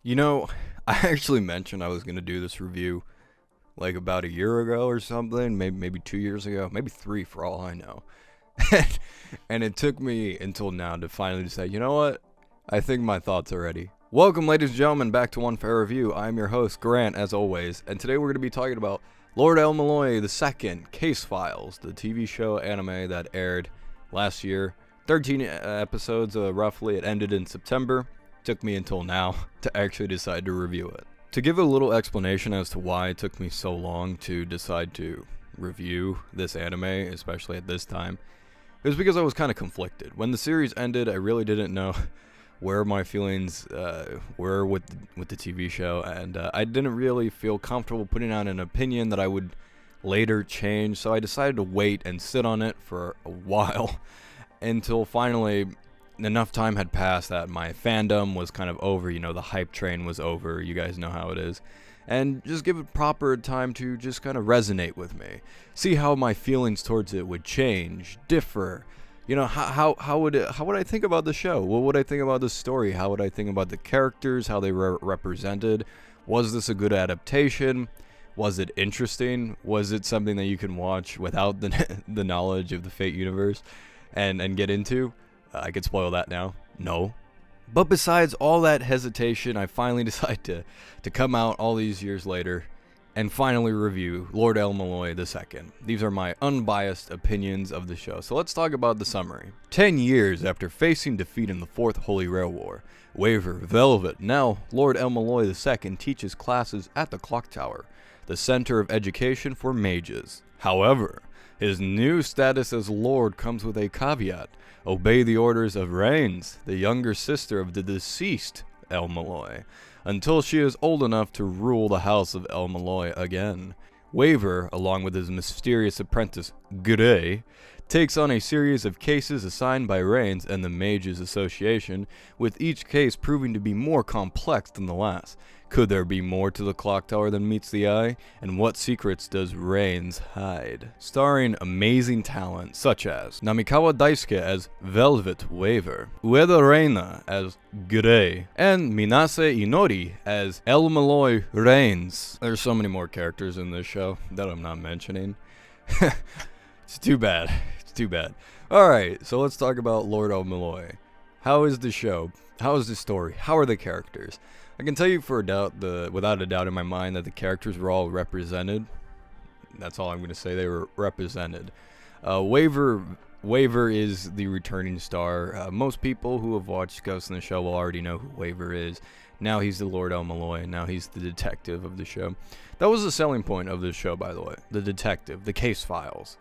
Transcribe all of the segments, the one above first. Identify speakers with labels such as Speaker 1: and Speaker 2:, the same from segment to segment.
Speaker 1: You know, I actually mentioned I was going to do this review like about a year ago or something, maybe 2 years ago, maybe three for all I know. And it took me until now to finally decide, you know what? I think my thoughts are ready. Welcome, ladies and gentlemen, back to One Fair Review. I'm your host, Grant, as always, and today we're going to be talking about Lord El-Melloi II Case Files, the TV show anime that aired last year. 13 episodes, roughly. It ended in September. Took me until now to actually decide to review it. To give a little explanation as to why it took me so long to decide to review this anime, especially at this time, it was because I was kind of conflicted. When the series ended, I really didn't know where my feelings were with the TV show, and I didn't really feel comfortable putting out an opinion that I would later change, so I decided to wait and sit on it for a while until finally enough time had passed that my fandom was kind of over, the hype train was over, you guys know how it is, and just give it proper time to just kind of resonate with me, see how my feelings towards it would change, differ, how would I think about the show, what would I think about the story, how would I think about the characters, how they were represented, was this a good adaptation, was it interesting, was it something that you can watch without the knowledge of the Fate universe and get into. I could spoil that now. No. But besides all that hesitation, I finally decided to come out all these years later and finally review Lord El-Melloi II. These are my unbiased opinions of the show. So let's talk about the summary. 10 years after facing defeat in the Fourth Holy Rail War, Waver, Velvet, now Lord El-Melloi II teaches classes at the Clock Tower, the center of education for mages. However, his new status as Lord comes with a caveat. Obey the orders of Raines, the younger sister of the deceased El-Melloi, until she is old enough to rule the house of El-Melloi again. Waver, along with his mysterious apprentice, Gray, takes on a series of cases assigned by Raines and the Mages Association, with each case proving to be more complex than the last. Could there be more to the Clock Tower than meets the eye? And what secrets does Raines hide? Starring amazing talent such as Namikawa Daisuke as Velvet Waver, Ueda Reina as Gray, and Minase Inori as El-Melloi Raines. There's so many more characters in this show that I'm not mentioning. It's too bad. It's too bad. Alright, so let's talk about Lord El-Melloi. How is the show? How is the story? How are the characters? I can tell you without a doubt in my mind that the characters were all represented. That's all I'm going to say. They were represented. Waver is the returning star. Most people who have watched Ghost in the Shell will already know who Waver is. Now he's the Lord El-Melloi. Now he's the detective of the show. That was the selling point of this show, by the way. The detective, the case files.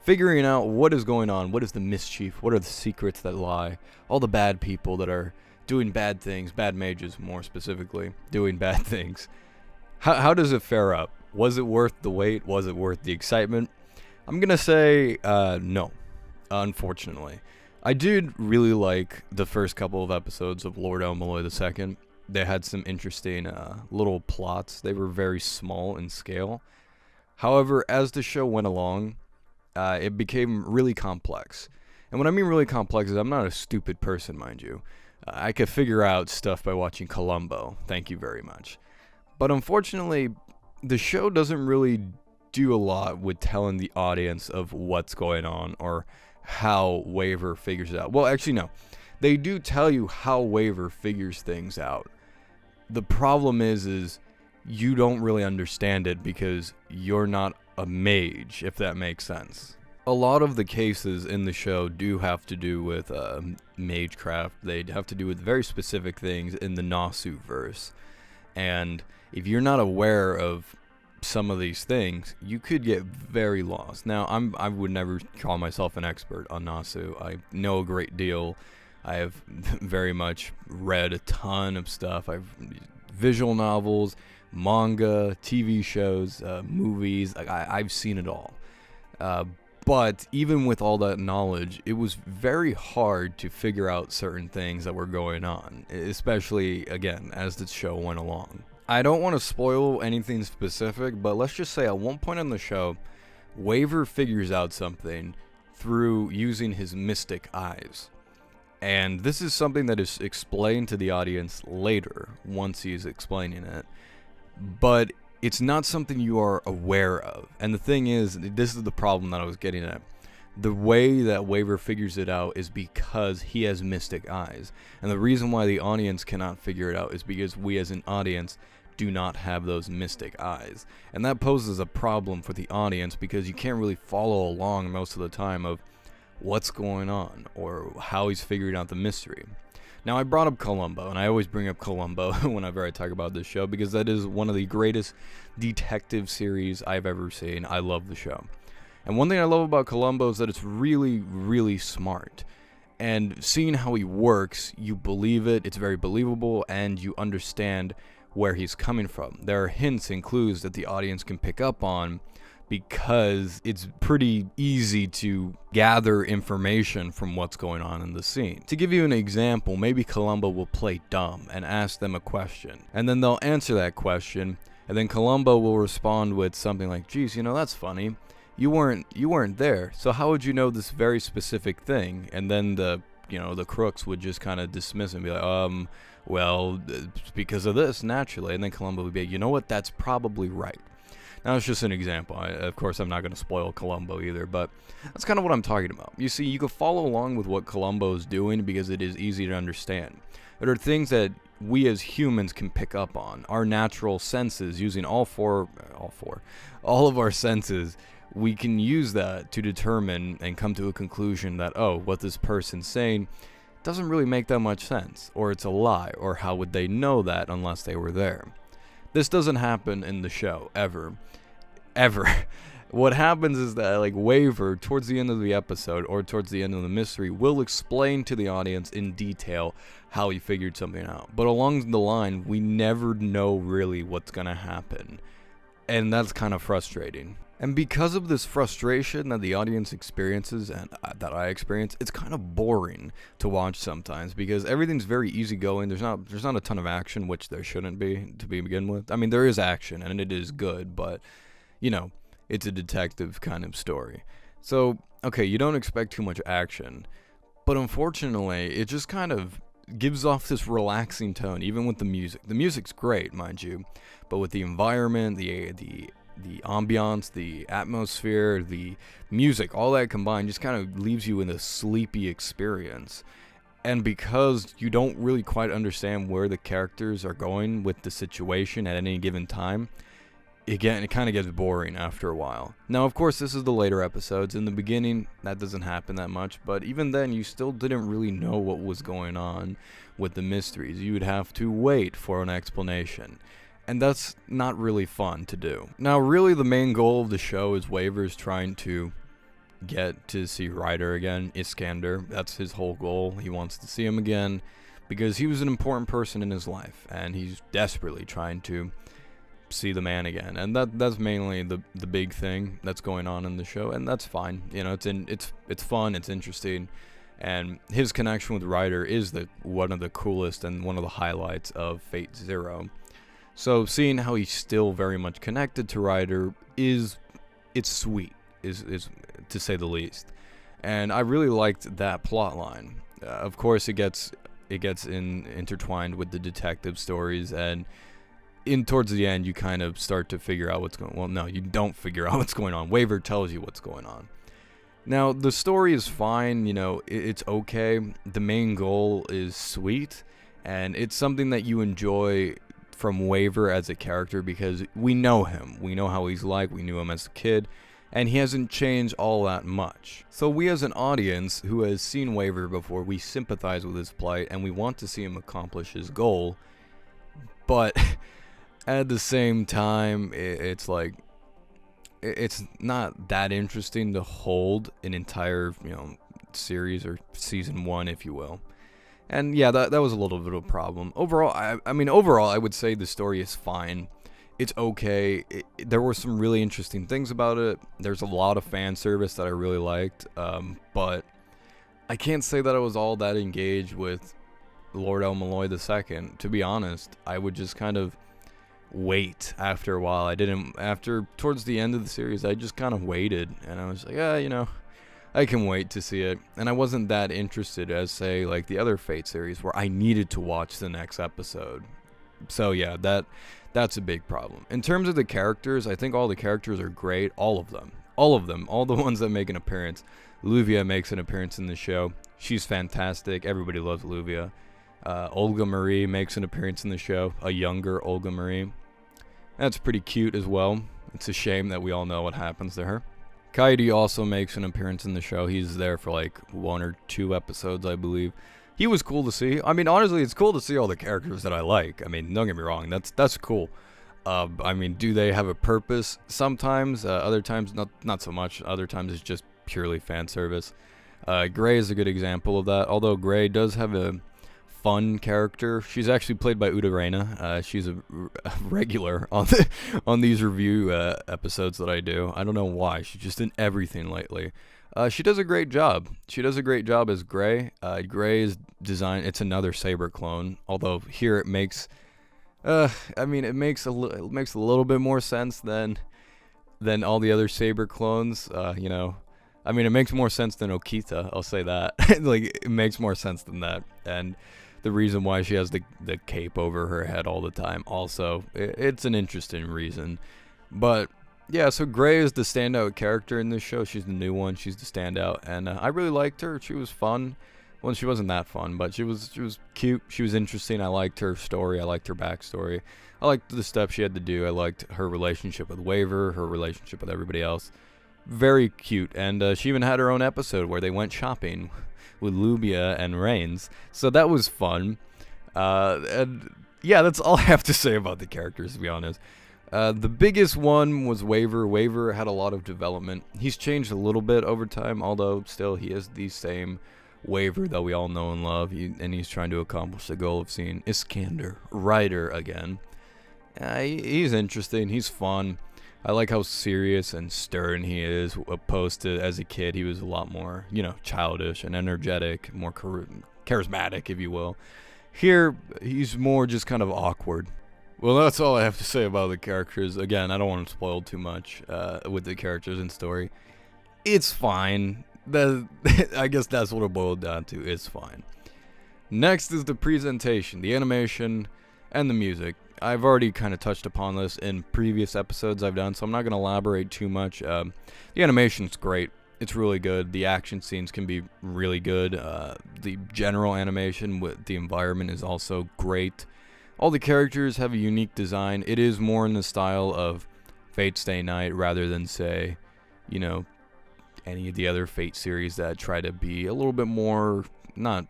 Speaker 1: Figuring out what is going on, what is the mischief, what are the secrets that lie, all the bad people that are doing bad things, bad mages more specifically, doing bad things. How does it fare up? Was it worth the wait? Was it worth the excitement? I'm going to say no, unfortunately. I did really like the first couple of episodes of Lord El-Melloi II. They had some interesting little plots. They were very small in scale. However, as the show went along, it became really complex. And what I mean really complex is I'm not a stupid person, mind you. I could figure out stuff by watching Columbo. Thank you very much. But unfortunately, the show doesn't really do a lot with telling the audience of what's going on or how Waver figures it out. Well, actually, no. They do tell you how Waver figures things out. The problem is you don't really understand it because you're not a mage, if that makes sense. A lot of the cases in the show do have to do with magecraft. They have to do with very specific things in the Nasu verse. And if you're not aware of some of these things, you could get very lost. Now, I would never call myself an expert on Nasu. I know a great deal. I have very much read a ton of stuff. I've visual novels, manga, TV shows, movies. I've seen it all. But even with all that knowledge, it was very hard to figure out certain things that were going on, especially, again, as the show went along. I don't want to spoil anything specific, but let's just say at one point in the show, Waver figures out something through using his mystic eyes. And this is something that is explained to the audience later, once he's explaining it. But it's not something you are aware of. And the thing is, this is the problem that I was getting at. The way that Waver figures it out is because he has mystic eyes. And the reason why the audience cannot figure it out is because we as an audience do not have those mystic eyes. And that poses a problem for the audience because you can't really follow along most of the time of what's going on or how he's figuring out the mystery. Now, I brought up Columbo, and I always bring up Columbo whenever I talk about this show because that is one of the greatest detective series I've ever seen. I love the show. And one thing I love about Columbo is that it's really, really smart. And seeing how he works, you believe it, it's very believable, and you understand where he's coming from. There are hints and clues that the audience can pick up on because it's pretty easy to gather information from what's going on in the scene. To give you an example, maybe Columbo will play dumb and ask them a question, and then they'll answer that question, and then Columbo will respond with something like, geez, that's funny. You weren't there, so how would you know this very specific thing? And then the crooks would just kind of dismiss it and be like, well, it's because of this, naturally. And then Columbo would be like, you know what, that's probably right. Now, it's just an example. Of course, I'm not going to spoil Columbo either, but that's kind of what I'm talking about. You see, you can follow along with what Columbo is doing because it is easy to understand. There are things that we as humans can pick up on. Our natural senses, using all of our senses, we can use that to determine and come to a conclusion that, what this person's saying doesn't really make that much sense, or it's a lie, or how would they know that unless they were there? This doesn't happen in the show, ever. What happens is that, Waver, towards the end of the episode, or towards the end of the mystery, will explain to the audience in detail how he figured something out. But along the line, we never know really what's gonna happen. And that's kind of frustrating. And because of this frustration that the audience experiences and that I experience, it's kind of boring to watch sometimes because everything's very easygoing. There's not a ton of action, which there shouldn't be to begin with. I mean, there is action and it is good, but it's a detective kind of story. So, okay, you don't expect too much action, but unfortunately, it just kind of gives off this relaxing tone, even with the music. The music's great, mind you, but with the environment, the ambiance, the atmosphere, the music, all that combined just kind of leaves you in a sleepy experience. And because you don't really quite understand where the characters are going with the situation at any given time, again, it kind of gets boring after a while. Now, of course, this is the later episodes. In the beginning, that doesn't happen that much, but even then, you still didn't really know what was going on with the mysteries. You would have to wait for an explanation. And that's not really fun to do. Now, really, the main goal of the show is Waver's trying to get to see Ryder again, Iskander. That's his whole goal. He wants to see him again because he was an important person in his life, and he's desperately trying to see the man again. And that's mainly the big thing that's going on in the show, and that's fine. It's fun, it's interesting, and his connection with Ryder is one of the coolest and one of the highlights of Fate Zero. So seeing how he's still very much connected to Ryder it's sweet, is to say the least. And I really liked that plot line. Of course, it gets intertwined with the detective stories, and towards the end, you kind of start to figure out what's going on. Well, no, you don't figure out what's going on. Waver tells you what's going on. Now, the story is fine, it's okay. The main goal is sweet, and it's something that you enjoy from Waver as a character because we know him. We know how he's like. We knew him as a kid, and he hasn't changed all that much. So we as an audience who has seen Waver before, we sympathize with his plight, and we want to see him accomplish his goal. But at the same time, it's not that interesting to hold an entire, series or season 1, if you will. And yeah, that was a little bit of a problem. Overall, I would say the story is fine. It's okay. There were some really interesting things about it. There's a lot of fan service that I really liked. But I can't say that I was all that engaged with Lord El-Melloi II. To be honest, I would just kind of wait after a while. Towards the end of the series, I just kind of waited. And I was like, I can wait to see it. And I wasn't that interested as, say, like the other Fate series where I needed to watch the next episode. So yeah, that's a big problem. In terms of the characters, I think all the characters are great. All of them. All the ones that make an appearance. Lluvia makes an appearance in the show. She's fantastic. Everybody loves Lluvia. Olga Marie makes an appearance in the show. A younger Olga Marie. That's pretty cute as well. It's a shame that we all know what happens to her. Kaidi also makes an appearance in the show. He's there for like 1 or 2 episodes, I believe. He was cool to see. I mean, honestly, it's cool to see all the characters that I like. I mean, don't get me wrong. That's cool. I mean, do they have a purpose? Sometimes. Other times, not so much. Other times, it's just purely fan service. Gray is a good example of that. Although Gray does have a fun character. She's actually played by Uda Reina. She's a regular on these review episodes that I do. I don't know why. She's just in everything lately. She does a great job. She does a great job as Gray. Gray's design, it's another Saber clone. Although here it makes, I mean, it makes a little bit more sense than all the other Saber clones. You know, I mean, it makes more sense than Okita. I'll say that. Like, it makes more sense than that. And the reason why she has the cape over her head all the time, also, it's an interesting reason. But yeah, so Gray is the standout character in this show. She's the new one. She's the standout, and I really liked her. She was fun. Well, she wasn't that fun, but she was cute. She was interesting. I liked her story. I liked her backstory. I liked the stuff she had to do. I liked her relationship with Waver, her relationship with everybody else. Very cute, and she even had her own episode where they went shopping with Lluvia and Reigns. So that was fun. And yeah, that's all I have to say about the characters, to be honest. The biggest one was Waver. Waver had a lot of development. He's changed a little bit over time, although still he is the same Waver that we all know and love. And he's trying to accomplish the goal of seeing Iskander, Ryder again. He's interesting. He's fun. I like how serious and stern he is, opposed to as a kid. He was a lot more, you know, childish and energetic, more charismatic, if you will. Here, he's more just kind of awkward. Well, that's all I have to say about the characters. Again, I don't want to spoil too much with the characters and story. It's fine. I guess that's what it boiled down to. It's fine. Next is the presentation, the animation, and the music. I've already kind of touched upon this in previous episodes I've done, so I'm not going to elaborate too much. The animation's great. It's really good. The action scenes can be really good. The general animation with the environment is also great. All the characters have a unique design. It is more in the style of Fate Stay Night rather than, say, you know, any of the other Fate series that try to be a little bit more, not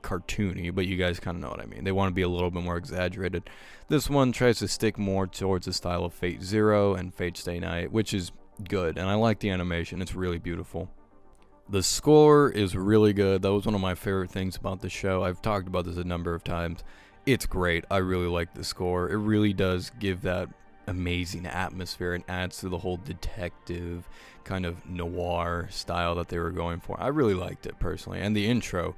Speaker 1: cartoony, but you guys kind of know what I mean. They want to be a little bit more exaggerated. This one tries to stick more towards the style of Fate Zero and Fate Stay Night, which is good, and I like the animation. It's really beautiful. The score is really good. That was one of my favorite things about the show. I've talked about this a number of times. It's great. I really like the score. It really does give that amazing atmosphere and adds to the whole detective kind of noir style that they were going for. I really liked it personally, and the intro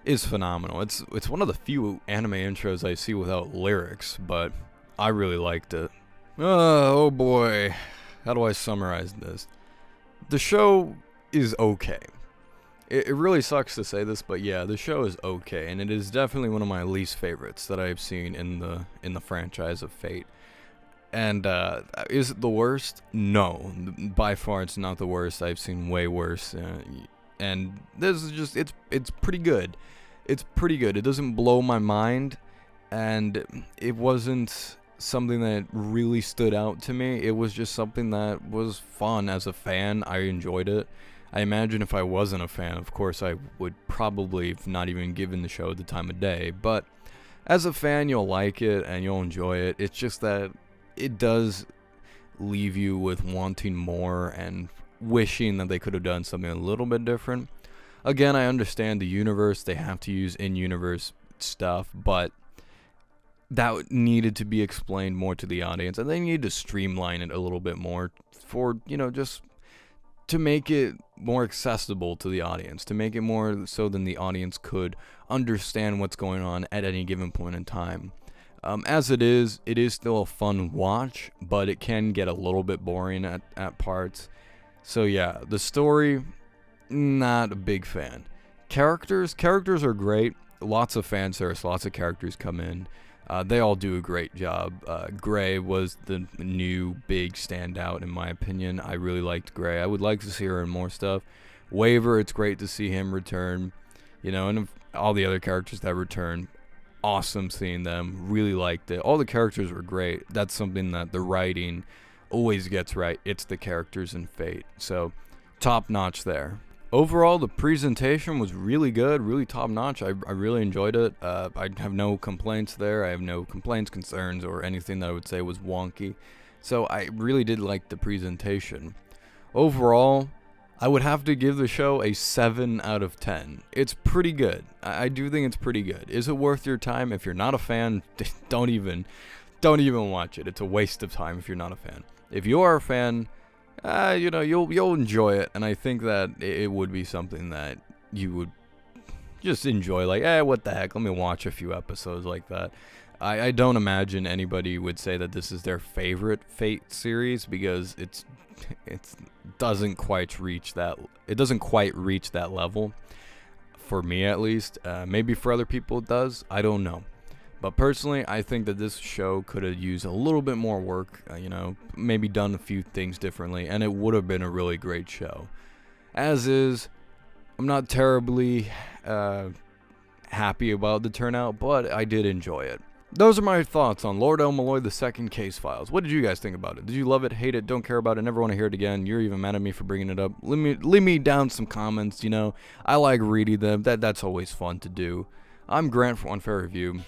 Speaker 1: is phenomenal. It's one of the few anime intros I see without lyrics, but I really liked it. Oh boy, how do I summarize this? The show is okay. It really sucks to say this, but yeah, the show is okay, and it is definitely one of my least favorites that I've seen in the franchise of Fate. And is it the worst? No, by far it's not the worst. I've seen way worse, and this is just it's pretty good. It's pretty good. It doesn't blow my mind, and it wasn't something that really stood out to me. It was just something that was fun as a fan. I enjoyed it. I imagine if I wasn't a fan, of course, I would probably have not even given the show the time of day. But as a fan, you'll like it and you'll enjoy it. It's just that it does leave you with wanting more and wishing that they could have done something a little bit different. Again, I understand the universe. They have to use in-universe stuff, but that needed to be explained more to the audience, and they need to streamline it a little bit more for, you know, just to make it more accessible to the audience, to make it more so than the audience could understand what's going on at any given point in time. As it is still a fun watch, but it can get a little bit boring at parts. So yeah, the story not a big fan. Characters are great. Lots of fan service, lots of characters come in. They all do a great job. Gray was the new big standout in my opinion. I really liked Gray. I would like to see her in more stuff. Waver, it's great to see him return. And all the other characters that return, awesome seeing them. Really liked it. All the characters were great. That's something that the writing always gets right. It's the characters in Fate. So, top notch there. Overall, the presentation was really good, really top notch. I really enjoyed it. I have no complaints there. I have no complaints, concerns, or anything that I would say was wonky. So I really did like the presentation. Overall, I would have to give the show a 7 out of 10. It's pretty good. I do think it's pretty good. Is it worth your time? If you're not a fan, don't even watch it. It's a waste of time if you're not a fan. If you are a fan, you'll enjoy it, and I think that it would be something that you would just enjoy. Like, what the heck? Let me watch a few episodes like that. I don't imagine anybody would say that this is their favorite Fate series because it doesn't quite reach that. It doesn't quite reach that level, for me at least. Maybe for other people it does. I don't know. But personally, I think that this show could have used a little bit more work, maybe done a few things differently, and it would have been a really great show. As is, I'm not terribly happy about the turnout, but I did enjoy it. Those are my thoughts on Lord El-Melloi II Case Files. What did you guys think about it? Did you love it, hate it, don't care about it, never want to hear it again? You're even mad at me for bringing it up. Leave me down some comments, I like reading them. That's always fun to do. I'm Grant for Unfair Review.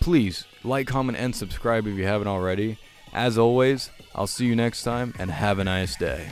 Speaker 1: Please like, comment, and subscribe if you haven't already. As always, I'll see you next time, and have a nice day.